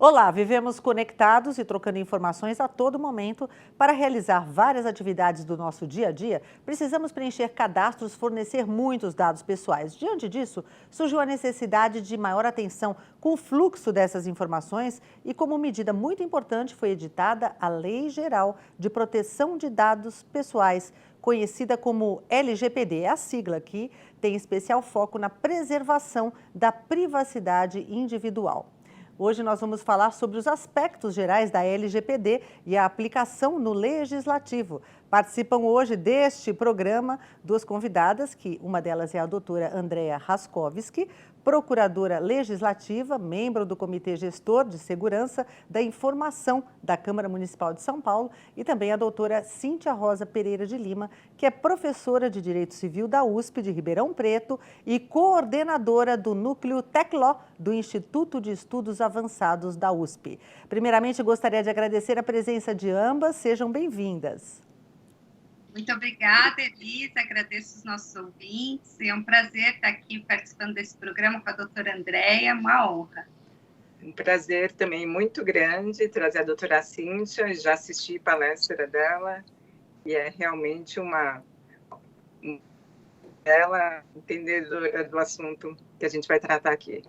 Olá, vivemos conectados e trocando informações a todo momento. Para realizar várias atividades do nosso dia a dia, precisamos preencher cadastros, fornecer muitos dados pessoais. Diante disso, surgiu a necessidade de maior atenção com o fluxo dessas informações e, como medida muito importante, foi editada a Lei Geral de Proteção de Dados Pessoais, conhecida como LGPD. É a sigla que tem especial foco na preservação da privacidade individual. Hoje nós vamos falar sobre os aspectos gerais da LGPD e a aplicação no legislativo. Participam hoje deste programa duas convidadas, que uma delas é a doutora Andrea Raskovski, procuradora legislativa, membro do Comitê Gestor de Segurança da Informação da Câmara Municipal de São Paulo, e também a doutora Cíntia Rosa Pereira de Lima, que é professora de Direito Civil da USP de Ribeirão Preto e coordenadora do Núcleo Tecló do Instituto de Estudos Avançados da USP. Primeiramente, gostaria de agradecer a presença de ambas. Sejam bem-vindas. Muito obrigada, Elisa, agradeço os nossos ouvintes, é um prazer estar aqui participando desse programa com a doutora Andrea, uma honra. Um prazer também muito grande trazer a doutora Cíntia, já assisti a palestra dela, e é realmente ela entender do assunto que a gente vai tratar aqui.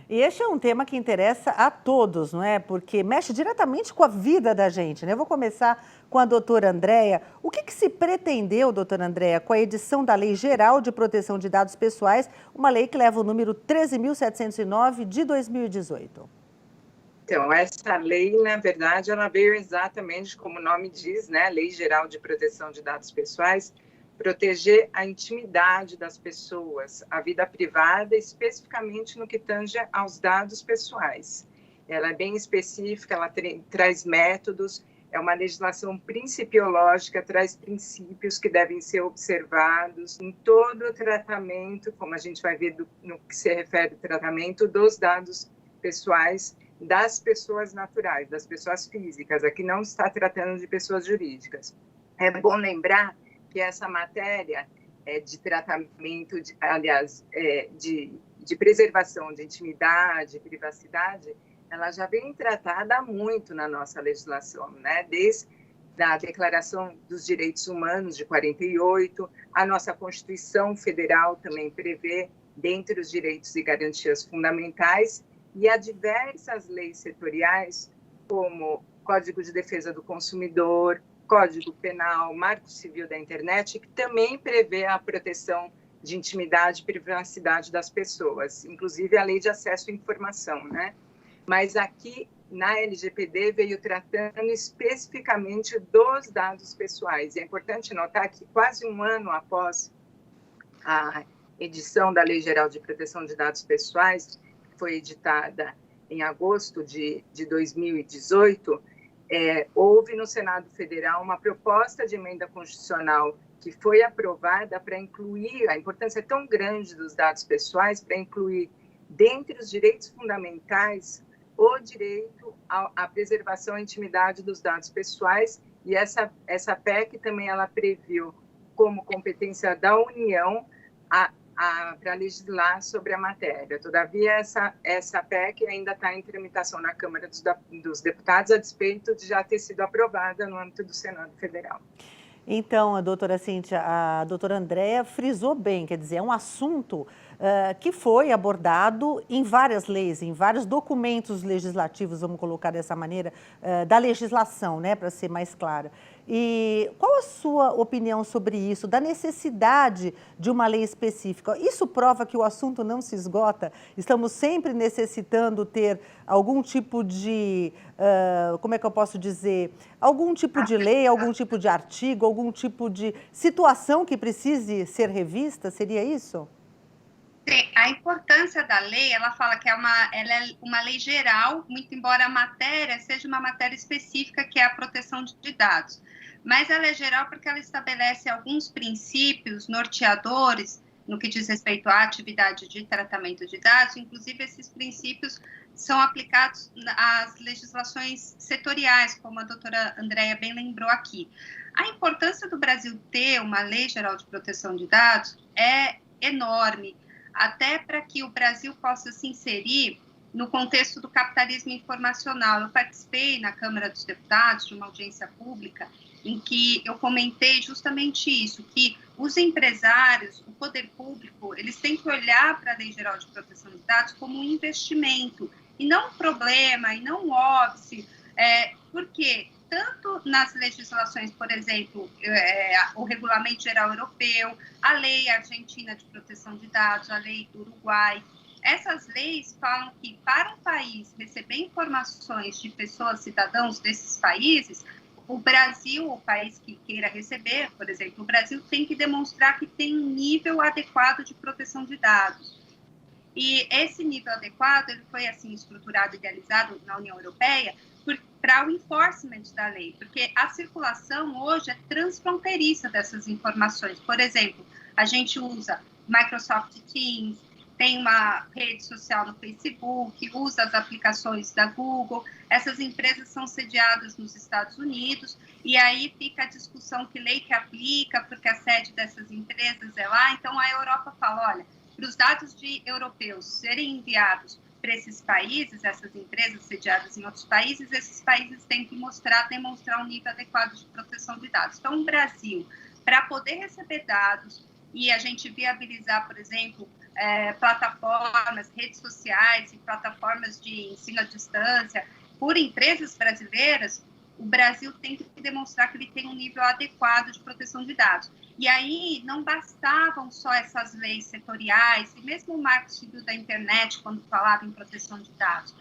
E este é um tema que interessa a todos, não é? Porque mexe diretamente com a vida da gente, né? Eu vou começar com a doutora Andrea. O que se pretendeu, doutora Andrea, com a edição da Lei Geral de Proteção de Dados Pessoais, uma lei que leva o número 13.709 de 2018? Então, essa lei, na verdade, ela veio exatamente como o nome diz, né? Lei Geral de Proteção de Dados Pessoais, proteger a intimidade das pessoas, a vida privada, especificamente no que tange aos dados pessoais. Ela é bem específica, ela traz métodos, é uma legislação principiológica, traz princípios que devem ser observados em todo o tratamento, como a gente vai ver no que se refere ao tratamento dos dados pessoais das pessoas naturais, das pessoas físicas. Aqui não está tratando de pessoas jurídicas. É bom lembrar que essa matéria de tratamento, de preservação de intimidade e privacidade, ela já vem tratada há muito na nossa legislação, né? Desde a Declaração dos Direitos Humanos de 48, a nossa Constituição Federal também prevê, dentre os direitos e garantias fundamentais, e há diversas leis setoriais, como Código de Defesa do Consumidor, Código Penal, Marco Civil da Internet, que também prevê a proteção de intimidade e privacidade das pessoas, inclusive a Lei de Acesso à Informação, né? Mas aqui, na LGPD, veio tratando especificamente dos dados pessoais. E é importante notar que quase um ano após a edição da Lei Geral de Proteção de Dados Pessoais, que foi editada em agosto de 2018, houve no Senado Federal uma proposta de emenda constitucional que foi aprovada para incluir, a importância é tão grande dos dados pessoais, para incluir, dentre os direitos fundamentais, o direito à preservação e intimidade dos dados pessoais, e essa PEC também ela previu como competência da União para legislar sobre a matéria. Todavia, essa PEC ainda está em tramitação na Câmara dos Deputados, a despeito de já ter sido aprovada no âmbito do Senado Federal. Então, a doutora Cíntia, a doutora Andrea frisou bem, quer dizer, é um assunto que foi abordado em várias leis, em vários documentos legislativos, vamos colocar dessa maneira, da legislação, né, para ser mais clara. E qual a sua opinião sobre isso, da necessidade de uma lei específica? Isso prova que o assunto não se esgota? Estamos sempre necessitando ter algum tipo de, como é que eu posso dizer, algum tipo de lei, algum tipo de artigo, algum tipo de situação que precise ser revista? Seria isso? A importância da lei, ela fala que ela é uma lei geral, muito embora a matéria seja uma matéria específica, que é a proteção de dados. Mas ela é geral porque ela estabelece alguns princípios norteadores no que diz respeito à atividade de tratamento de dados. Inclusive, esses princípios são aplicados às legislações setoriais, como a doutora Andrea bem lembrou aqui. A importância do Brasil ter uma lei geral de proteção de dados é enorme, até para que o Brasil possa se inserir no contexto do capitalismo informacional. Eu participei na Câmara dos Deputados de uma audiência pública em que eu comentei justamente isso, que os empresários, o poder público, eles têm que olhar para a Lei Geral de Proteção de Dados como um investimento, e não um problema, e não um óbice, porque tanto nas legislações, por exemplo, o Regulamento Geral Europeu, a Lei Argentina de Proteção de Dados, a Lei do Uruguai, essas leis falam que para um país receber informações de pessoas, cidadãos desses países, o Brasil, o país que queira receber, por exemplo, o Brasil tem que demonstrar que tem um nível adequado de proteção de dados. E esse nível adequado, ele foi assim estruturado, idealizado na União Europeia para o enforcement da lei, porque a circulação hoje é transfronteiriça dessas informações. Por exemplo, a gente usa Microsoft Teams, tem uma rede social no Facebook, usa as aplicações da Google. Essas empresas são sediadas nos Estados Unidos, e aí fica a discussão que lei que aplica, porque a sede dessas empresas é lá. Então, a Europa fala, olha, para os dados de europeus serem enviados para esses países, essas empresas sediadas em outros países, esses países têm que demonstrar um nível adequado de proteção de dados. Então, o Brasil, para poder receber dados e a gente viabilizar, por exemplo, plataformas, redes sociais e plataformas de ensino à distância por empresas brasileiras, o Brasil tem que demonstrar que ele tem um nível adequado de proteção de dados. E aí não bastavam só essas leis setoriais, e mesmo o Marco Civil da Internet, quando falava em proteção de dados,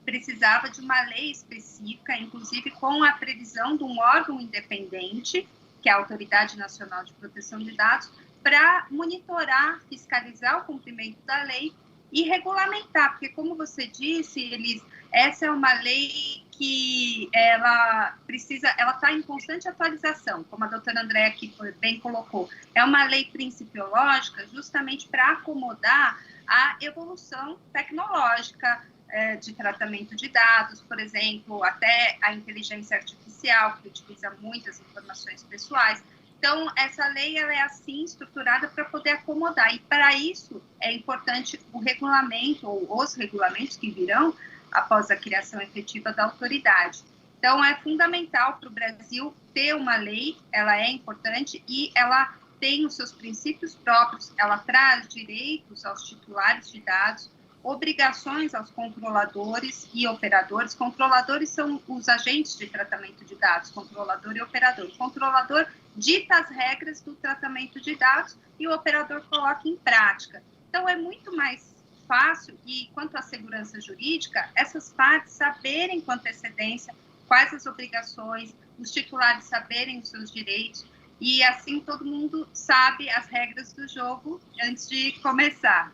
precisava de uma lei específica, inclusive com a previsão de um órgão independente, que é a Autoridade Nacional de Proteção de Dados, para monitorar, fiscalizar o cumprimento da lei e regulamentar, porque, como você disse, Elis, essa é uma lei que ela está em constante atualização, como a doutora Andréa aqui bem colocou. É uma lei principiológica justamente para acomodar a evolução tecnológica de tratamento de dados, por exemplo, até a inteligência artificial, que utiliza muitas informações pessoais. Então, essa lei ela é assim estruturada para poder acomodar, e para isso é importante o regulamento, ou os regulamentos que virão após a criação efetiva da autoridade. Então, é fundamental para o Brasil ter uma lei, ela é importante e ela tem os seus princípios próprios, ela traz direitos aos titulares de dados, obrigações aos controladores e operadores. Controladores são os agentes de tratamento de dados, controlador e operador. O controlador dita as regras do tratamento de dados e o operador coloca em prática. Então, é muito mais fácil, e quanto à segurança jurídica, essas partes saberem com antecedência quais as obrigações, os titulares saberem os seus direitos, e assim todo mundo sabe as regras do jogo antes de começar.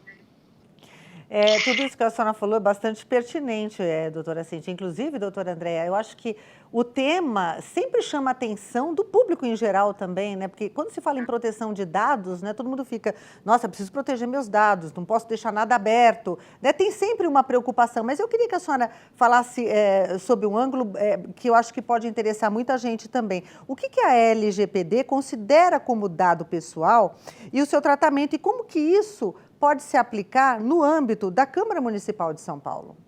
Tudo isso que a senhora falou é bastante pertinente, doutora Cíntia. Inclusive, doutora Andréa, eu acho que o tema sempre chama a atenção do público em geral também, né? Porque quando se fala em proteção de dados, né, todo mundo fica, nossa, preciso proteger meus dados, não posso deixar nada aberto, né? Tem sempre uma preocupação, mas eu queria que a senhora falasse sobre um ângulo que eu acho que pode interessar muita gente também. O que a LGPD considera como dado pessoal e o seu tratamento, e como que isso pode se aplicar no âmbito da Câmara Municipal de São Paulo?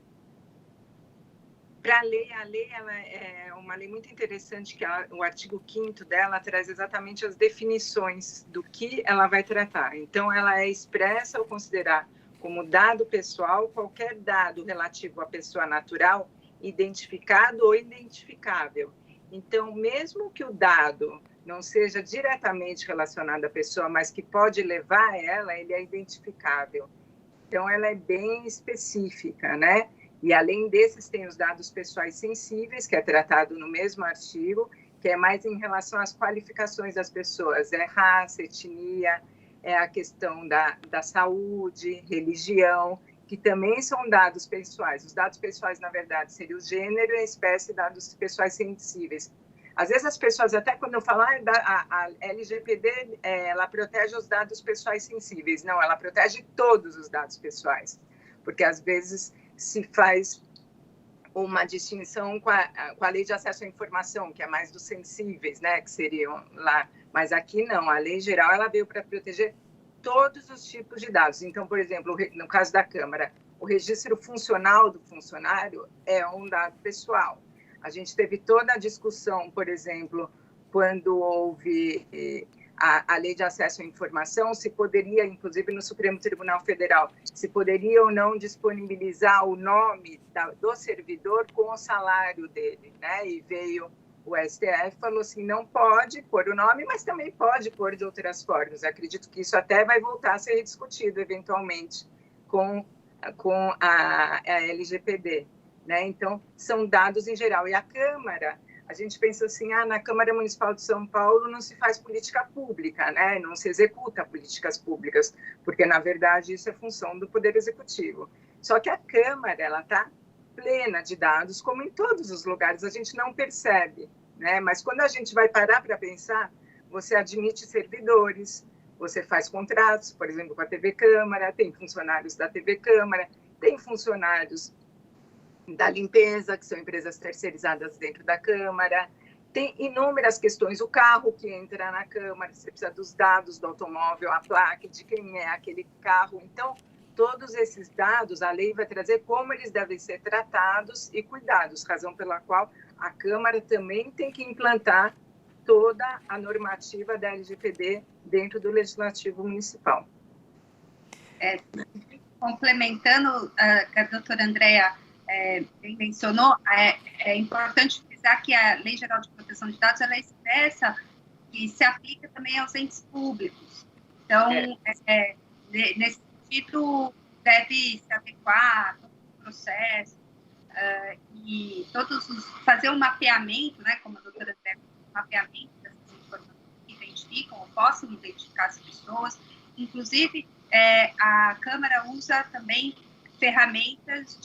Para a lei ela é uma lei muito interessante, que o artigo 5º dela traz exatamente as definições do que ela vai tratar. Então, ela é expressa ao considerar como dado pessoal qualquer dado relativo à pessoa natural, identificado ou identificável. Então, mesmo que o dado não seja diretamente relacionado à pessoa, mas que pode levar a ela, ele é identificável. Então, ela é bem específica, né? E, além desses, tem os dados pessoais sensíveis, que é tratado no mesmo artigo, que é mais em relação às qualificações das pessoas. É raça, etnia, é a questão da saúde, religião, que também são dados pessoais. Os dados pessoais, na verdade, seriam o gênero e a espécie, dados pessoais sensíveis. Às vezes as pessoas, até quando eu falo, a LGPD, ela protege os dados pessoais sensíveis. Não, ela protege todos os dados pessoais, porque às vezes se faz uma distinção com a lei de acesso à informação, que é mais dos sensíveis, né, que seriam lá. Mas aqui não, a lei geral ela veio para proteger todos os tipos de dados. Então, por exemplo, no caso da Câmara, o registro funcional do funcionário é um dado pessoal. A gente teve toda a discussão, por exemplo, quando houve a Lei de Acesso à Informação, se poderia, inclusive no Supremo Tribunal Federal, se poderia ou não disponibilizar o nome do servidor com o salário dele, né? E veio o STF, falou assim, não pode pôr o nome, mas também pode pôr de outras formas. Acredito que isso até vai voltar a ser discutido, eventualmente, com a LGPD, né? Então, são dados em geral. E a Câmara, a gente pensa assim, na Câmara Municipal de São Paulo não se faz política pública, né? Não se executa políticas públicas, porque, na verdade, isso é função do Poder Executivo. Só que a Câmara, ela está plena de dados, como em todos os lugares, a gente não percebe, né? Mas quando a gente vai parar para pensar, você admite servidores, você faz contratos, por exemplo, com a TV Câmara, tem funcionários da TV Câmara, tem funcionários da limpeza, que são empresas terceirizadas dentro da Câmara, tem inúmeras questões, o carro que entra na Câmara, você precisa dos dados do automóvel, a placa, de quem é aquele carro. Então, todos esses dados, a lei vai trazer como eles devem ser tratados e cuidados, razão pela qual a Câmara também tem que implantar toda a normativa da LGPD dentro do Legislativo Municipal. Complementando que a doutora Andrea mencionou, é importante frisar que a Lei Geral de Proteção de Dados ela é expressa e se aplica também aos entes públicos. Então, nesse sentido, deve se adequar a todo o processo e fazer um mapeamento, né, como a doutora Andrea, um mapeamento dessas informações que identificam ou possam identificar as pessoas. Inclusive, a Câmara usa também ferramentas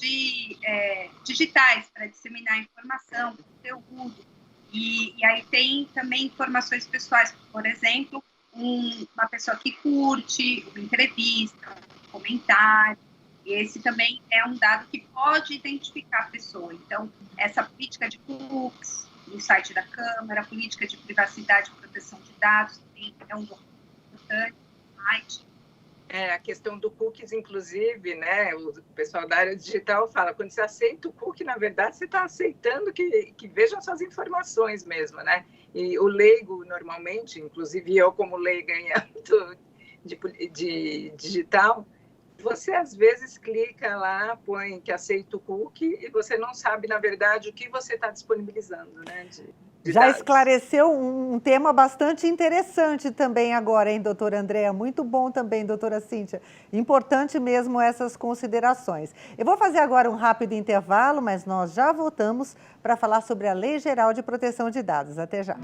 digitais para disseminar informação, conteúdo. E aí tem também informações pessoais, por exemplo, uma pessoa que curte uma entrevista, um comentário. E esse também é um dado que pode identificar a pessoa. Então, essa política de cookies no site da Câmara, a política de privacidade e proteção de dados também é um documento importante no site. A questão do cookies, inclusive, né, o pessoal da área digital fala, quando você aceita o cookie, na verdade, você está aceitando que vejam suas informações mesmo, né? E o leigo, normalmente, inclusive eu como leiga em âmbito de digital, você às vezes clica lá, põe que aceita o cookie e você não sabe, na verdade, o que você está disponibilizando, né? Já esclareceu um tema bastante interessante também agora, hein, doutora Andrea? Muito bom também, doutora Cíntia. Importante mesmo essas considerações. Eu vou fazer agora um rápido intervalo, mas nós já voltamos para falar sobre a Lei Geral de Proteção de Dados. Até já.